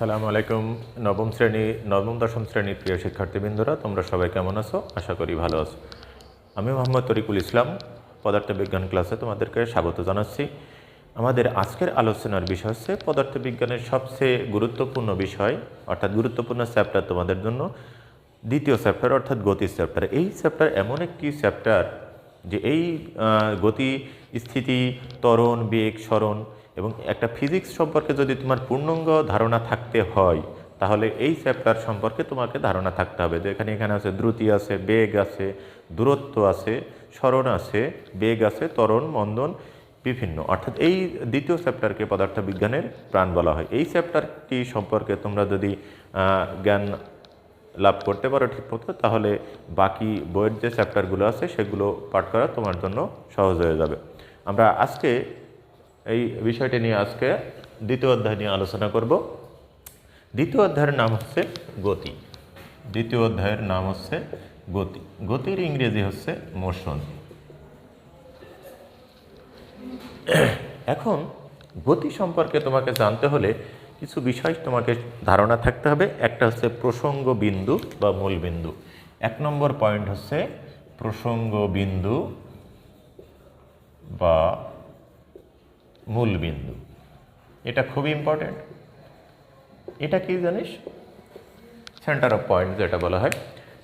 আসসালামু আলাইকুম। নবম দশম শ্রেণীর প্রিয় শিক্ষার্থীবৃন্দরা, তোমরা সবাই কেমন আছো? আশা করি ভালো আছো। আমি মোহাম্মদ তরিকুল ইসলাম পদার্থবিজ্ঞান ক্লাসে তোমাদেরকে স্বাগত জানাচ্ছি। আমাদের আজকের আলোচনার বিষয় হচ্ছে পদার্থবিজ্ঞানের সবচেয়ে গুরুত্বপূর্ণ বিষয় অর্থাৎ গুরুত্বপূর্ণ চ্যাপ্টার তোমাদের জন্য দ্বিতীয় চ্যাপ্টার অর্থাৎ গতির চ্যাপ্টার। এই চ্যাপ্টার এমন একটি চ্যাপ্টার যে এই গতি, স্থিতি, ত্বরণ, বেগ, সরণ এবং একটা ফিজিক্স সম্পর্কে যদি তোমার পূর্ণাঙ্গ ধারণা থাকতে হয় তাহলে এই চ্যাপ্টার সম্পর্কে তোমাকে ধারণা থাকতে হবে। যে এখানে আছে দ্রুতি, আছে বেগ, আছে দূরত্ব, আছে সরণ, আছে বেগ, আছে ত্বরণ, মন্দন বিভিন্ন, অর্থাৎ এই দ্বিতীয় চ্যাপ্টারকে পদার্থবিজ্ঞানের প্রাণ বলা হয়। এই চ্যাপ্টারটি সম্পর্কে তোমরা যদি জ্ঞান লাভ করতে পারো ঠিকমতো, তাহলে বাকি বইয়ের যে চ্যাপ্টারগুলো আছে সেগুলো পাঠ করা তোমার জন্য সহজ হয়ে যাবে। আমরা আজকে এই বিষয়টি নিয়ে আজকে দ্বিতীয় অধ্যায় নিয়ে আলোচনা করব। দ্বিতীয় অধ্যায়ের নাম হচ্ছে গতি। দ্বিতীয় অধ্যায়ের নাম হচ্ছে গতি। গতির ইংরেজি হচ্ছে মোশন। এখন গতি সম্পর্কে তোমাকে জানতে হলে কিছু বিষয় তোমাকে ধারণা থাকতে হবে। একটা হচ্ছে প্রসঙ্গ বিন্দু বা মূল বিন্দু। 1 নম্বর পয়েন্ট হচ্ছে প্রসঙ্গ বিন্দু বা মূল বিন্দু। এটা খুবই ইম্পর্টেন্ট। এটা কি জানিস? সেন্টার অফ পয়েন্ট যেটা বলা হয়।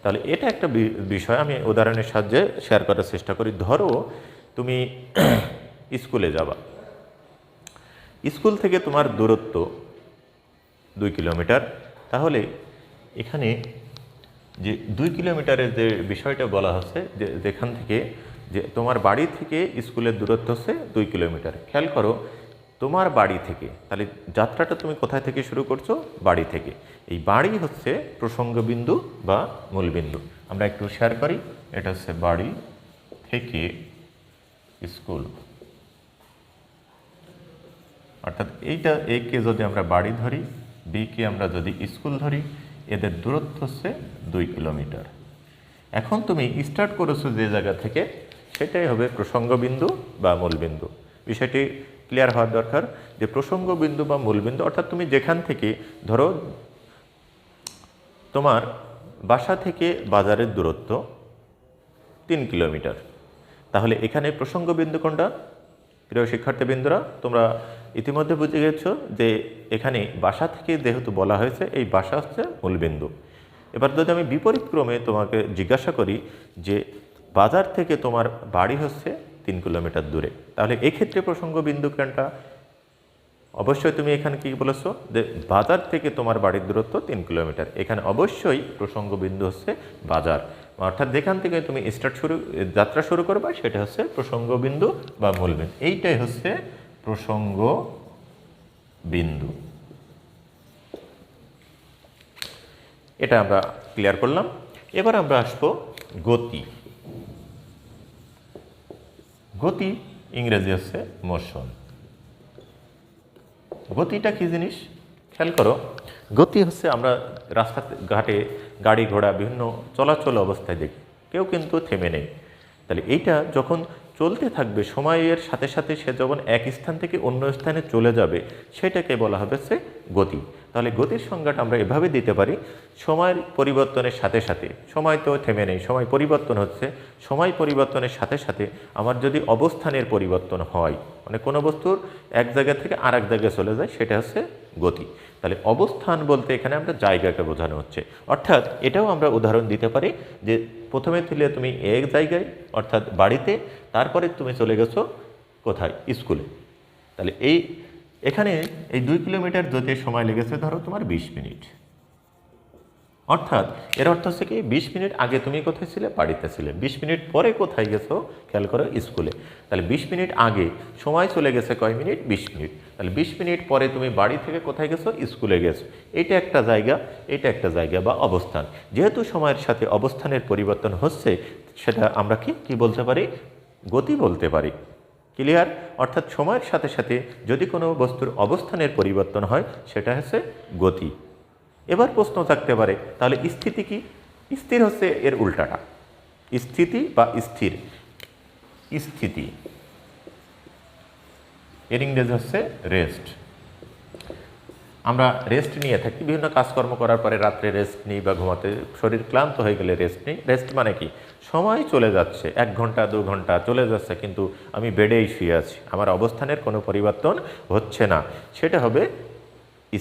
তাহলে এটা একটা বিষয় আমি উদাহরণের সাহায্যে শেয়ার করার চেষ্টা করি। ধরো তুমি স্কুলে যাবা, স্কুল থেকে তোমার দূরত্ব 2 কিলোমিটার। তাহলে এখানে যে 2 কিলোমিটারের যে বিষয়টা বলা হচ্ছে, যে যেখান থেকে যে তোমার বাড়ি থেকে স্কুলের দূরত্ব হচ্ছে 2 কিলোমিটার। খেয়াল করো, তোমার বাড়ি থেকে, তাহলে যাত্রাটা তুমি কোথায় থেকে শুরু করছো? বাড়ি থেকে। এই বাড়ি হচ্ছে প্রসঙ্গ বিন্দু বা মূল বিন্দু। আমরা একটু শেয়ার করি। এটা হচ্ছে বাড়ি থেকে স্কুল, অর্থাৎ এইটা একে যদি আমরা বাড়ি ধরি, বিকে আমরা যদি স্কুল ধরি, এদের দূরত্ব হচ্ছে 2 কিলোমিটার। এখন তুমি স্টার্ট করেছো যে জায়গা থেকে, সেটাই হবে প্রসঙ্গ বিন্দু বা মূল বিন্দু। বিষয়টি ক্লিয়ার হওয়ার দরকার যে প্রসঙ্গ বিন্দু বা মূল বিন্দু অর্থাৎ তুমি যেখান থেকে, ধরো তোমার বাসা থেকে বাজারের দূরত্ব 3 কিলোমিটার। তাহলে এখানে প্রসঙ্গ বিন্দু কোনটা? প্রিয় শিক্ষার্থীবৃন্দরা, তোমরা ইতিমধ্যে বুঝে গেছো যে এখানে বাসা থেকে যেহেতু বলা হয়েছে, এই বাসা হচ্ছে মূলবিন্দু। এবার যদি আমি বিপরীত ক্রমে তোমাকে জিজ্ঞাসা করি যে বাজার থেকে তোমার বাড়ি হচ্ছে 3 কিলোমিটার দূরে, তাহলে এক্ষেত্রে প্রসঙ্গ বিন্দু কোনটা? অবশ্যই তুমি এখানে কি বলেছো যে বাজার থেকে তোমার বাড়ির দূরত্ব 3 কিলোমিটার। এখানে অবশ্যই প্রসঙ্গ বিন্দু হচ্ছে বাজার, অর্থাৎ যেখান থেকে তুমি যাত্রা শুরু করবে সেটা হচ্ছে প্রসঙ্গ বিন্দু বা মূল বিন্দু। এইটাই হচ্ছে প্রসঙ্গ বিন্দু। এটা আমরা ক্লিয়ার করলাম। এবার আমরা আসবো গতি। গতি ইংরেজি হচ্ছে মোশন। গতিটা কি জিনিস? খেয়াল করো, গতি হচ্ছে আমরা রাস্তাঘাটে গাড়ি ঘোড়া বিভিন্ন চলাচল অবস্থায় দেখি, কেউ কিন্তু থেমে নেই। তাহলে এইটা যখন চলতে থাকবে, সময়ের সাথে সাথে সে যখন এক স্থান থেকে অন্য স্থানে চলে যাবে, সেটাকে বলা হবে হচ্ছে গতি। তাহলে গতির সংজ্ঞাটা আমরা এভাবে দিতে পারি, সময়ের পরিবর্তনের সাথে সাথে, সময় তো থেমে নেই, সময় পরিবর্তন হচ্ছে, সময় পরিবর্তনের সাথে সাথে আমার যদি অবস্থানের পরিবর্তন হয়, মানে কোনো বস্তুর এক জায়গা থেকে আর এক জায়গায় চলে যায়, সেটা হচ্ছে গতি। তাহলে অবস্থান বলতে এখানে আমরা জায়গাকে বোঝানো হচ্ছে। অর্থাৎ এটাও আমরা উদাহরণ দিতে পারি যে প্রথমে ছিলে তুমি এক জায়গায় অর্থাৎ বাড়িতে, তারপরে তুমি চলে গেছো কোথায়? স্কুলে। তাহলে এখানে এই 2 কিলোমিটার যেতে সময় লেগেছে ধরো তোমার 20 মিনিট। অর্থাৎ এর অর্থ হচ্ছে কি 20 মিনিট আগে তুমি কোথায় ছিলে? বাড়িতে ছিলে। 20 মিনিট পরে কোথায় গেছো? খেয়াল করো, স্কুলে। তাহলে 20 মিনিট আগে সময় চলে গেছে কয় মিনিট? 20 মিনিট। তাহলে 20 মিনিট পরে তুমি বাড়ি থেকে কোথায় গেছো? স্কুলে গেছো। এটা একটা জায়গা, এটা একটা জায়গা বা অবস্থান। যেহেতু সময়ের সাথে অবস্থানের পরিবর্তন হচ্ছে, সেটা আমরা কি বলতে পারি? গতি বলতে পারি। ক্লিয়ার? অর্থাৎ সময়ের সাথে সাথে যদি কোনো বস্তুর অবস্থানের পরিবর্তন হয়, সেটা হচ্ছে গতি। এবার প্রশ্ন থাকতে পারে, তাহলে স্থিতি কি? স্থির হচ্ছে এর উল্টাটা। স্থিতি বা স্থির, স্থিতি এর ইংরেজি হচ্ছে রেস্ট। আমরা রেস্ট নিয়ে থাকি, বিভিন্ন কাজকর্ম করার পরে রাত্রে রেস্ট নিই বা ঘুমাতে শরীর ক্লান্ত হয়ে গেলে রেস্ট নিই। রেস্ট মানে কি? সময় চলে যাচ্ছে, 1 ঘন্টা 2 ঘন্টা চলে যাচ্ছে, কিন্তু আমি বেডেই শুয়ে আছি, আমার অবস্থানের কোনো পরিবর্তন হচ্ছে না, সেটা হবে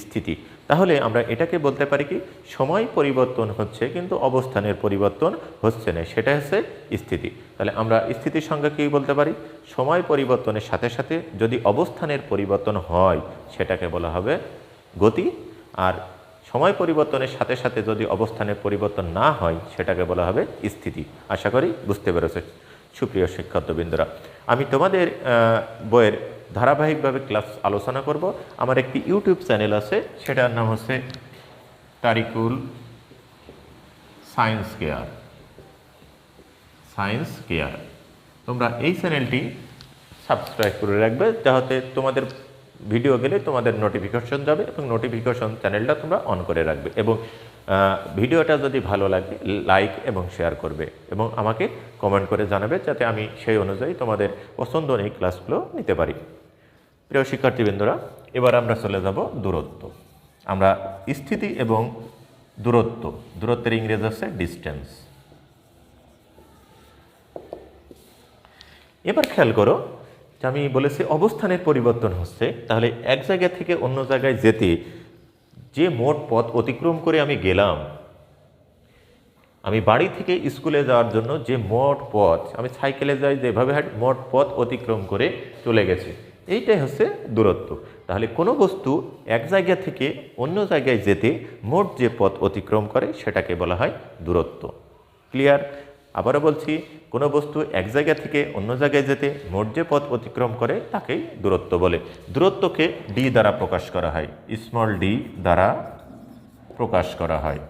স্থিতি। তাহলে আমরা এটাকে বলতে পারি কি, সময় পরিবর্তন হচ্ছে কিন্তু অবস্থানের পরিবর্তন হচ্ছে না, সেটা হচ্ছে স্থিতি। তাহলে আমরা স্থিতির সংজ্ঞা কী বলতে পারি? সময় পরিবর্তনের সাথে সাথে যদি অবস্থানের পরিবর্তন হয় সেটাকে বলা হবে গতি, আর সময় পরিবর্তনের সাথে সাথে যদি অবস্থানের পরিবর্তন না হয় সেটাকে বলা হবে স্থিতি। আশা করি বুঝতে পেরেছে সুপ্রিয় শিক্ষার্থীবৃন্দরা। আমি তোমাদের বইয়ের ধারাবাহিকভাবে ক্লাস আলোচনা করব। আমার একটি ইউটিউব চ্যানেল আছে, সেটার নাম হচ্ছে Tarikul science care. Science care, তোমরা এই চ্যানেলটি সাবস্ক্রাইব করে রাখবে, যাতে তোমাদের ভিডিও গেলে তোমাদের নোটিফিকেশন যাবে, এবং নোটিফিকেশন চ্যানেলটা তোমরা অন করে রাখবে, এবং ভিডিওটা যদি ভালো লাগে লাইক এবং শেয়ার করবে, এবং আমাকে কমেন্ট করে জানাবে, যাতে আমি সেই অনুযায়ী তোমাদের পছন্দ এই ক্লাসগুলো নিতে পারি। প্রিয় শিক্ষার্থীবৃন্দরা, এবার আমরা চলে যাব দূরত্ব। আমরা স্থিতি এবং দূরত্বের ইংরেজি আছে ডিস্টেন্স। এবার খেয়াল করো যে আমি বলেছি অবস্থানের পরিবর্তন হচ্ছে, তাহলে এক জায়গা থেকে অন্য জায়গায় যেতে যে মোট পথ অতিক্রম করে আমি গেলাম, আমি বাড়ি থেকে স্কুলে যাওয়ার জন্য যে মোট পথ, আমি সাইকেলে যাই যেভাবে মোট পথ অতিক্রম করে চলে গেছি, এইটাই হচ্ছে দূরত্ব। তাহলে কোনো বস্তু এক জায়গা থেকে অন্য জায়গায় যেতে মোট যে পথ অতিক্রম করে সেটাকে বলা হয় দূরত্ব। ক্লিয়ার? আবারও বলছি, কোনো বস্তু এক জায়গা থেকে অন্য জায়গায় যেতে মোট যে পথ অতিক্রম করে তাকেই দূরত্ব বলে। দূরত্বকে ডি দ্বারা প্রকাশ করা হয়, স্মল ডি দ্বারা প্রকাশ করা হয়।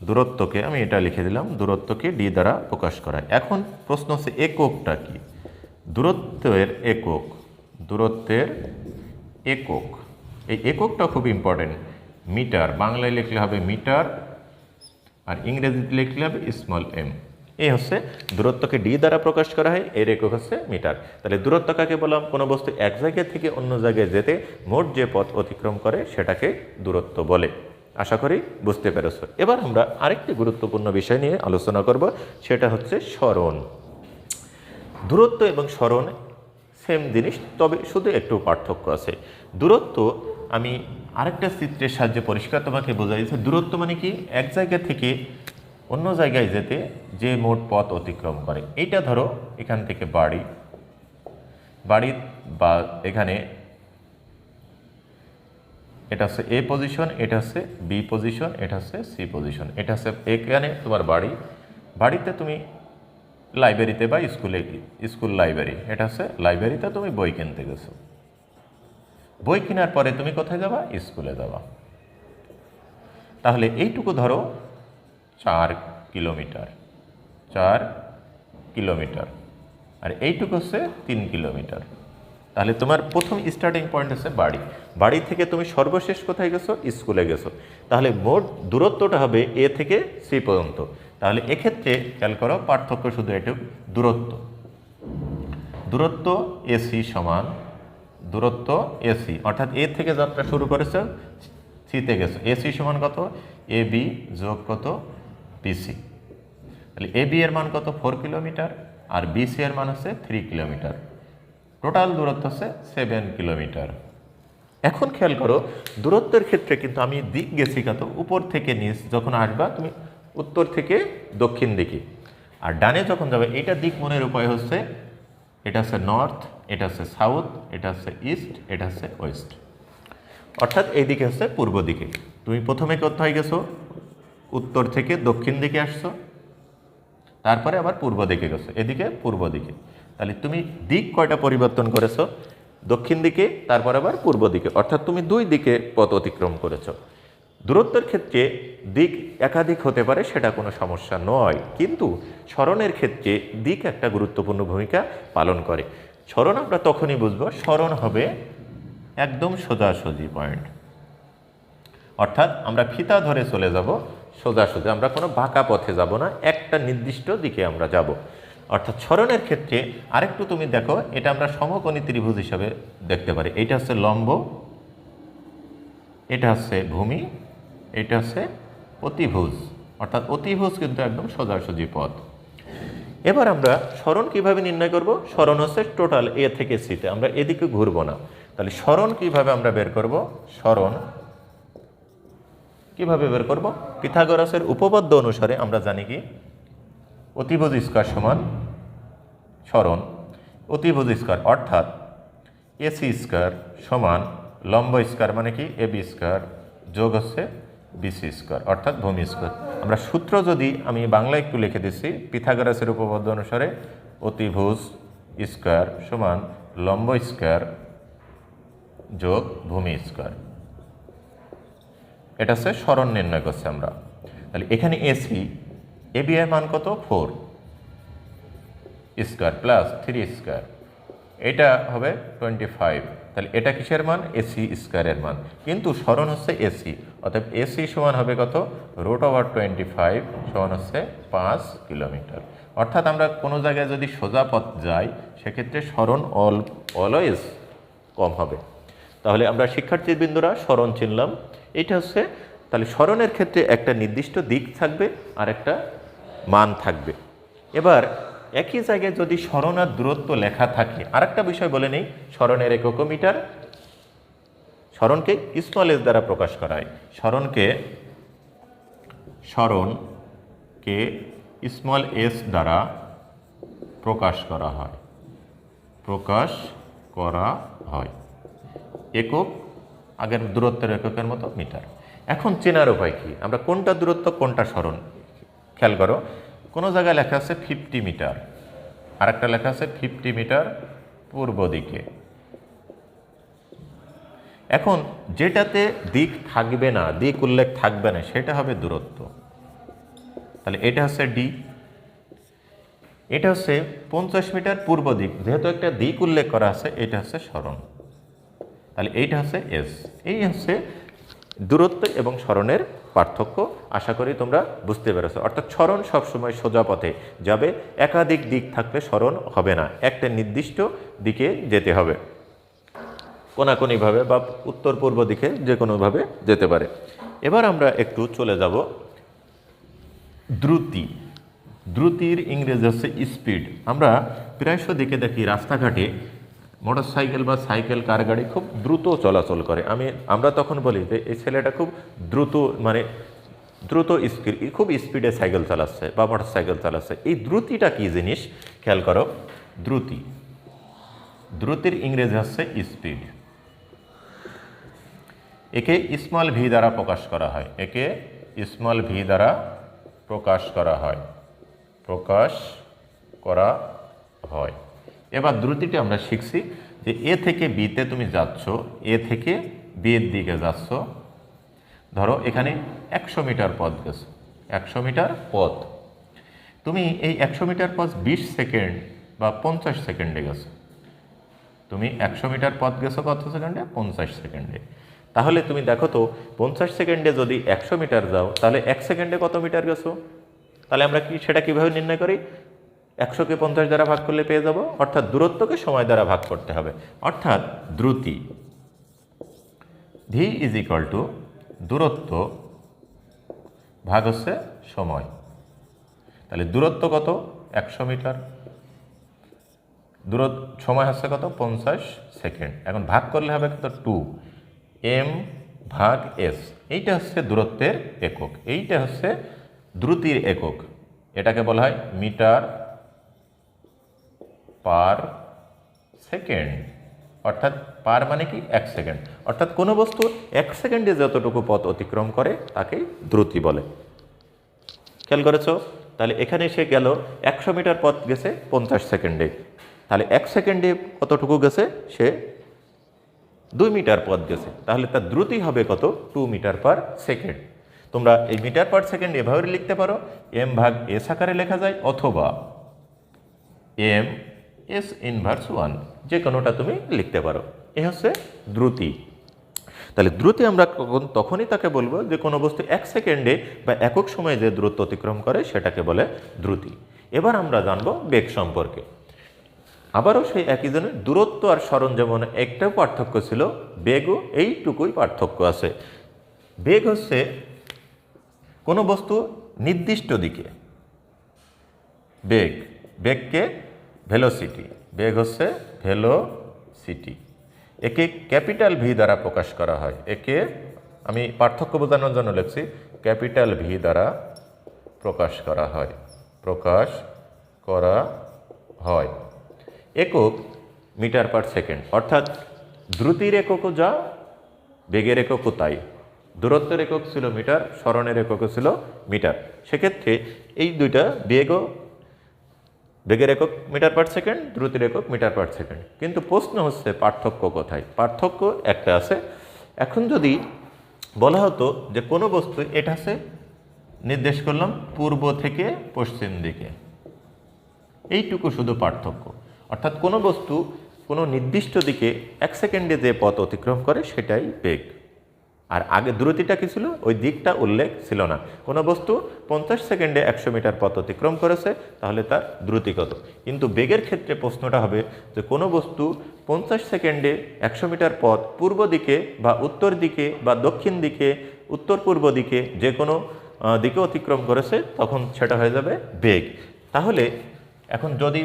দূরত্বকে আমি এটা লিখে দিলাম, দূরত্বকে ডি দ্বারা প্রকাশ করা হয়। এখন প্রশ্ন হচ্ছে এককটা কি? দূরত্বের একক, এই এককটা খুব ইম্পর্টেন্ট। মিটার, বাংলায় লিখলে হবে মিটার, আর ইংরেজিতে লিখলে হবে স্মল এম। এই হচ্ছে দূরত্বকে ডি দ্বারা প্রকাশ করা হয়, এর একক হচ্ছে মিটার। তাহলে দূরত্ব কাকে বললাম? কোনো বস্তু এক জায়গা থেকে অন্য জায়গায় যেতে মোট যে পথ অতিক্রম করে সেটাকে দূরত্ব বলে। আশা করি বুঝতে পেরেছ। এবার আমরা আরেকটি গুরুত্বপূর্ণ বিষয় নিয়ে আলোচনা করব, সেটা হচ্ছে সরণ। দূরত্ব এবং সরণ সেম জিনিস, তবে শুধু একটু পার্থক্য আছে। দূরত্ব আমি আরেকটা চিত্রের সাহায্যে পরিষ্কার তোমাকে বোঝাইছে। দূরত্ব মানে কি? এক জায়গা থেকে অন্য জায়গায় যেতে যে মোট পথ অতিক্রম করে। এইটা ধরো এখান থেকে বাড়ি বা এখানে এটা হচ্ছে এ পজিশন, এটা হচ্ছে বি পজিশন, এটা হচ্ছে সি পজিশন। এটা হচ্ছে এখানে তোমার বাড়িতে তুমি লাইব্রেরিতে বা স্কুল লাইব্রেরি, এটা হচ্ছে লাইব্রেরিতে তুমি বই কিনতে গেছো। বই কেনার পরে তুমি কোথায় যাবা? স্কুলে যাবা। তাহলে এইটুকু ধরো 4 কিলোমিটার, আর এইটুকু হচ্ছে 3 কিলোমিটার। তাহলে তোমার প্রথম স্টার্টিং পয়েন্ট হচ্ছে বাড়ি থেকে তুমি সর্বশেষ কোথায় গেছো? স্কুলে গেছো। তাহলে মোট দূরত্বটা হবে এ থেকে সি পর্যন্ত। তাহলে এক্ষেত্রে খেয়াল করো, পার্থক্য শুধু এটুকু, দূরত্ব এসি সমান দূরত্ব এসি, অর্থাৎ এ থেকে যাত্রা শুরু করেছে, সিতে গেছো। এসি সমান কত? এ বি যোগ কত? বিসি। তাহলে এ বি এর মান কত? 4 কিলোমিটার, আর বিসি এর মান হচ্ছে 3 কিলোমিটার। টোটাল দূরত্ব হচ্ছে 7 কিলোমিটার। এখন খেয়াল করো, দূরত্বের ক্ষেত্রে কিন্তু আমি দিক গেছি কত? উপর থেকে নিচ। যখন আসবা তুমি উত্তর থেকে দক্ষিণ দিকে, আর ডানে যখন যাবে, এটা দিক মনের উপায় হচ্ছে, এটা হচ্ছে নর্থ, এটা হচ্ছে সাউথ, এটা হচ্ছে ইস্ট, এটা হচ্ছে ওয়েস্ট। অর্থাৎ এই দিকে হচ্ছে পূর্ব দিকে। তুমি প্রথমে কোথায় গেছো? উত্তর থেকে দক্ষিণ দিকে আসছো, তারপরে আবার পূর্ব দিকে গেছো, এদিকে পূর্ব দিকে। তাহলে তুমি দিক কয়টা পরিবর্তন করেছো? দক্ষিণ দিকে, তারপর আবার পূর্ব দিকে, অর্থাৎ তুমি 2 দিকে পথ অতিক্রম করেছো। দূরত্বের ক্ষেত্রে দিক একাধিক হতে পারে, সেটা কোনো সমস্যা নয়, কিন্তু সরণের ক্ষেত্রে দিক একটা গুরুত্বপূর্ণ ভূমিকা পালন করে। সরণ আমরা তখনই বুঝবো, সরণ হবে একদম সোজাসুজি পয়েন্ট, অর্থাৎ আমরা ফিতা ধরে চলে যাব সোজাসুজি, আমরা কোনো বাঁকা পথে যাব না, একটা নির্দিষ্ট দিকে আমরা যাব। অর্থাৎ সরণের ক্ষেত্রে আরেকটু তুমি দেখো, এটা আমরা সমকোণী ত্রিভুজ হিসাবে দেখতে পারি। এটা হচ্ছে লম্ব, এটা হচ্ছে ভূমি, এটা হচ্ছে অতিভুজ। অর্থাৎ অতিভুজ কিন্তু একদম সোজাসুজি পথ। এবার আমরা সরণ কিভাবে নির্ণয় করব? সরণ হচ্ছে টোটাল এ থেকে সিতে, আমরা এদিকে ঘুরবো না। তাহলে সরণ কিভাবে আমরা বের করব? সরণ কিভাবে বের করব? পিথাগোরাসের উপপাদ্য অনুসারে আমরা জানি কি অতিভুজ স্কয়ার সমান সরণ অতিভুজ স্কয়ার, অর্থাৎ এসি স্কয়ার সমান লম্ব স্কয়ার মানে কি এবি স্কয়ার যোগ হচ্ছে বিসি স্কয়ার অর্থাৎ ভূমি স্কয়ার। আমরা সূত্র যদি আমি বাংলা একটু লিখে দিচ্ছি, পিথাগোরাসের উপপাদ্য অনুসারে অতিভুজ স্কয়ার সমান লম্ব স্কয়ার যোগ ভূমি স্কয়ার। এটা হচ্ছে সরণ নির্ণয় করছি আমরা। তাহলে এখানে এসি এবি এর মান কত? 4 স্কয়ার প্লাস 3 স্কয়ার, এটা হবে 25। তাহলে এটা কিসের মান? এসি স্কয়ারের মান। কিন্তু সরণ হচ্ছে এসি, অর্থাৎ এসি সমান হবে কত? √25 সমান হচ্ছে 5 কিলোমিটার। অর্থাৎ আমরা কোনো জায়গায় যদি সোজা পথ যাই সেক্ষেত্রে সরণ অলওয়েজ কম হবে। তাহলে আমরা শিক্ষার্থীবৃন্দরা সরণ চিনলাম। এটা হচ্ছে, তাহলে সরণের ক্ষেত্রে একটা নির্দিষ্ট দিক থাকবে আর একটা মান থাকবে। এবার একই জায়গায় যদি সরণ আর দূরত্ব লেখা থাকে, আরেকটা বিষয় বলে নেই, সরণের একক মিটার। সরণকে স্মল এস দ্বারা প্রকাশ করা হয়। সরণকে স্মল এস দ্বারা প্রকাশ করা হয়। একক আগের দূরত্বের এককের মতো মিটার। এখন চেনার উপায় কি? আমরা কোনটা দূরত্ব কোনটা সরণ খেয়াল করো। কোনো জায়গায় লেখা আছে 50 মিটার, আর একটা লেখা আছে 50 মিটার পূর্ব দিকে। এখন যেটাতে দিক থাকবে না, দিক উল্লেখ থাকবে না, সেটা হবে দূরত্ব। তাহলে এটা হচ্ছে ডি। এটা হচ্ছে 50 মিটার পূর্ব দিক, যেহেতু একটা দিক উল্লেখ করা আছে, এটা হচ্ছে সরণ। তাহলে এইটা হচ্ছে এস। এই হচ্ছে দূরত্ব এবং সরণের পার্থক্য। আশা করি তোমরা বুঝতে পেরেছো। অর্থাৎ সরণ সবসময় সোজা পথে যাবে, একাধিক দিক থাকলে সরণ হবে না, একটা নির্দিষ্ট দিকে যেতে হবে, কোনাকুনিভাবে বা উত্তর পূর্ব দিকে যে কোনোভাবে যেতে পারে। এবার আমরা একটু চলে যাব দ্রুতি। দ্রুতির ইংরেজি হচ্ছে স্পিড। আমরা প্রায়শ দিকে দেখি রাস্তাঘাটে মোটর সাইকেল বা সাইকেল কার গাড়ি খুব দ্রুত চলাচল করে। আমরা তখন বলি যে এই ছেলেটা খুব দ্রুত, মানে দ্রুত স্পিড, খুব স্পিডে সাইকেল চালাচ্ছে বা মোটর সাইকেল চালাচ্ছে। এই দ্রুতিটা কি জিনিস খেয়াল করো। দ্রুতির ইংরেজি হচ্ছে স্পিড। একে স্মল ভি দ্বারা প্রকাশ করা হয়। এবার দ্রুতিটা আমরা শিখছি যে এ থেকে বিতে তুমি যাচ্ছ, এ থেকে বি এর দিকে যাচ্ছ। ধরো এখানে 100 মিটার পথ গেছো, 100 মিটার পথ, তুমি এই 100 মিটার পথ 20 সেকেন্ড বা 50 সেকেন্ডে গেছো। তুমি 100 মিটার পথ গেছো কত সেকেন্ডে? 50 সেকেন্ডে। তাহলে তুমি দেখো তো 50 সেকেন্ডে যদি 100 মিটার যাও, তাহলে 1 সেকেন্ডে কত মিটার গেছো? তাহলে আমরা সেটা কিভাবে নির্ণয় করি? 100কে 50 দ্বারা ভাগ করলে পেয়ে যাব, অর্থাৎ দূরত্বকে সময় দ্বারা ভাগ করতে হবে। অর্থাৎ দ্রুতি ভি ইজ ইকুয়াল টু দূরত্ব ভাগ হচ্ছে সময়। তাহলে দূরত্ব কত? 100 মিটার, সময় হচ্ছে কত? 50 সেকেন্ড। এখন ভাগ করলে হবে কত? 2 এম ভাগ এস। এইটা হচ্ছে দূরত্বের একক, এইটা হচ্ছে দ্রুতির একক। এটাকে বলা হয় মিটার পার সেকেন্ড। অর্থাৎ পার মানে কি? 1 সেকেন্ড। অর্থাৎ কোনো বস্তু 1 সেকেন্ডে যতটুকু পথ অতিক্রম করে তাকেই দ্রুতি বলে। খেয়াল করেছ? তাহলে এখানে সে গেল 100 মিটার পথ গেছে 50 সেকেন্ডে। তাহলে 1 সেকেন্ডে কতটুকু গেছে? সে 2 মিটার পথ গেছে। তাহলে তার দ্রুতি হবে কত? 2 মিটার পার সেকেন্ড। তোমরা এই মিটার পার সেকেন্ড এভাবে লিখতে পারো, এম ভাগ এস আকারে লেখা যায়, অথবা এম এস ইনভার্স 1, যে কোনোটা তুমি লিখতে পারো। এ হচ্ছে দ্রুতি। তাহলে দ্রুতি আমরা তখনই তাকে বলবো যে কোনো বস্তু 1 সেকেন্ডে বা একক সময়ে যে দূরত্ব অতিক্রম করে সেটাকে বলে দ্রুতি। এবার আমরা জানব বেগ সম্পর্কে। আবারও সেই একই জনের দূরত্ব আর সরণ যেমন একটাও পার্থক্য ছিল, বেগও এইটুকুই পার্থক্য আছে। বেগ হচ্ছে কোনো বস্তু নির্দিষ্ট দিকে, বেগকে ভেলোসিটি, বেগ হচ্ছে ভেলোসিটি, একে ক্যাপিটাল ভি দ্বারা প্রকাশ করা হয়। একে আমি পার্থক্য বোঝানোর জন্য লিখছি ক্যাপিটাল ভি দ্বারা প্রকাশ করা হয়। একক মিটার পার সেকেন্ড, অর্থাৎ দ্রুতির এককও যা, বেগের এককও তাই। দূরত্বের একক ছিল মিটার, সরণের এককও ছিল মিটার। সেক্ষেত্রে এই দুইটা বেগের একক মিটার পার সেকেন্ড, দ্রুতির একক মিটার পার সেকেন্ড। কিন্তু প্রশ্ন হচ্ছে পার্থক্য কোথায়? পার্থক্য একটা আছে। এখন যদি বলা হতো যে কোনো বস্তু, এটা আছে নির্দেশ করলাম পূর্ব থেকে পশ্চিম দিকে, এইটুকু শুধু পার্থক্য। অর্থাৎ কোনো বস্তু কোনো নির্দিষ্ট দিকে 1 সেকেন্ডে যে পথ অতিক্রম করে সেটাই বেগ। আর আগে দ্রুতিটা কি ছিল? ওই দিকটা উল্লেখ ছিল না। কোনো বস্তু 50 সেকেন্ডে 100 মিটার পথ অতিক্রম করেছে, তাহলে তার দ্রুতি কত? কিন্তু বেগের ক্ষেত্রে প্রশ্নটা হবে যে কোনো বস্তু 50 সেকেন্ডে 100 মিটার পথ পূর্ব দিকে বা উত্তর দিকে বা দক্ষিণ দিকে, উত্তর পূর্ব দিকে, যে কোনো দিকে অতিক্রম করেছে, তখন সেটা হয়ে যাবে বেগ। তাহলে এখন যদি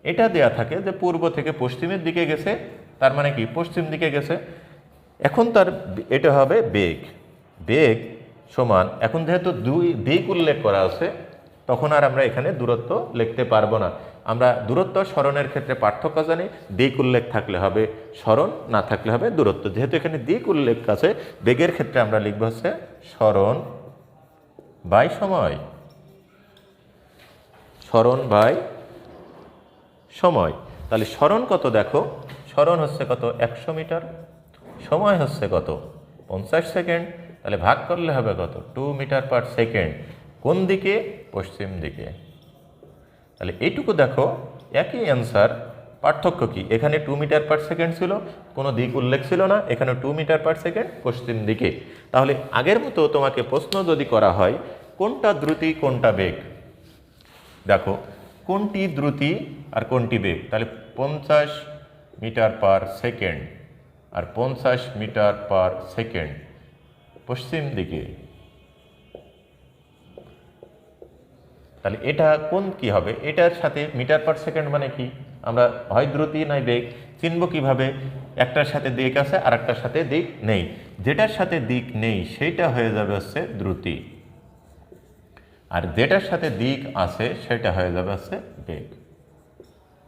এটা দেয়া থাকে যে পূর্ব থেকে পশ্চিমের দিকে গেছে, তার মানে কি পশ্চিম দিকে গেছে, এখন তার এটা হবে বেগ। বেগ সমান, এখন যেহেতু দুই দিক উল্লেখ করা আছে, তখন আর আমরা এখানে দূরত্ব লিখতে পারবো না। আমরা দূরত্ব সরণের ক্ষেত্রে পার্থক্য জানি, দিক উল্লেখ থাকলে হবে সরণ, না থাকলে হবে দূরত্ব। যেহেতু এখানে দিক উল্লেখ আছে, বেগের ক্ষেত্রে আমরা লিখব হচ্ছে সরণ বাই সময়, সরণ বাই সময়। তাহলে সরণ কত দেখো, সরণ হচ্ছে কত? 100 মিটার। সময় হচ্ছে কত? 50 সেকেন্ড। তাহলে ভাগ করলে হবে কত? 2 মিটার পার সেকেন্ড। কোন দিকে? পশ্চিম দিকে। তাহলে এইটুকু দেখো, একই অ্যান্সার। পার্থক্য কি? এখানে 2 মিটার পার সেকেন্ড ছিল, কোনো দিক উল্লেখ ছিল না। এখানে 2 মিটার পার সেকেন্ড, পশ্চিম দিকে। তাহলে আগের মতো তোমাকে প্রশ্ন যদি করা হয় কোনটা দ্রুতি কোনটা বেগ, দেখো কোনটি দ্রুতি আর কোনটি বেগ, তাহলে 50 মিটার পার সেকেন্ড আর 50 মিটার পার সেকেন্ড পশ্চিম দিকে, তাহলে এটা কোন কি হবে? এটার সাথে মিটার পার সেকেন্ড মানে কি? আমরা হয় দ্রুতি নাই বেগ চিনব কিভাবে? একটার সাথে দিক আছে আর একটার সাথে দিক নেই। যেটার সাথে দিক নেই সেইটা হয়ে যাবে হচ্ছে দ্রুতি, আর যেটার সাথে দিক আছে সেটা হয়ে যাবে হচ্ছে বেগ।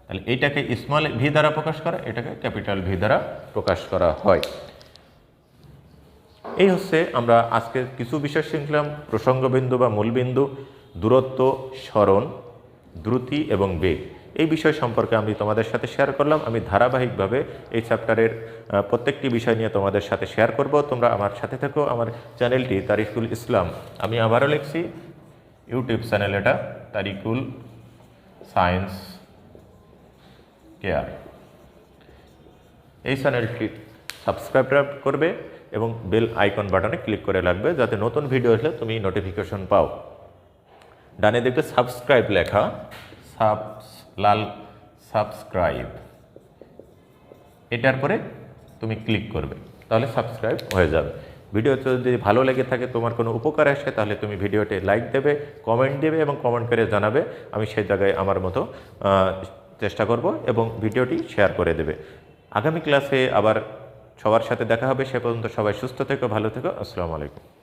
তাহলে এইটাকে স্মল ভি দ্বারা প্রকাশ করা, এটাকে ক্যাপিটাল ভি দ্বারা প্রকাশ করা হয়। এই হচ্ছে আমরা আজকে কিছু বিষয় শিখলাম, প্রসঙ্গবিন্দু বা মূলবিন্দু, দূরত্ব, সরণ, দ্রুতি এবং বেগ। এই বিষয় সম্পর্কে আমি তোমাদের সাথে শেয়ার করলাম। আমি ধারাবাহিকভাবে এই চ্যাপ্টারের প্রত্যেকটি বিষয় নিয়ে তোমাদের সাথে শেয়ার করব। তোমরা আমার সাথে থেকো। আমার চ্যানেলটি তারিকুল ইসলাম, আমি আবারও লিখছি ইউটিউব চ্যানেল, এটা তারিকুল সায়েন্স কেয়ার। এই চ্যানেলটি সাবস্ক্রাইব করবে এবং বেল আইকন বাটনে ক্লিক করে রাখবে, যাতে নতুন ভিডিও আসলে তুমি নোটিফিকেশন পাও। ডানে দেখবে সাবস্ক্রাইব লেখা, লাল সাবস্ক্রাইব, এটার পরে তুমি ক্লিক করবে, তাহলে সাবস্ক্রাইব হয়ে যাবে। ভিডিও যদি ভালো লেগে থাকে, তোমার কোনো উপকার আসে, তাহলে তুমি ভিডিওতে লাইক দেবে, কমেন্ট দেবে এবং কমেন্ট করে জানাবে। আমি সেই জায়গায় আমার মতো চেষ্টা করব এবং ভিডিওটি শেয়ার করে দেবে। আগামী ক্লাসে আবার সবার সাথে দেখা হবে। সে পর্যন্ত সবাই সুস্থ থেকো, ভালো থেকো। আসসালামু আলাইকুম।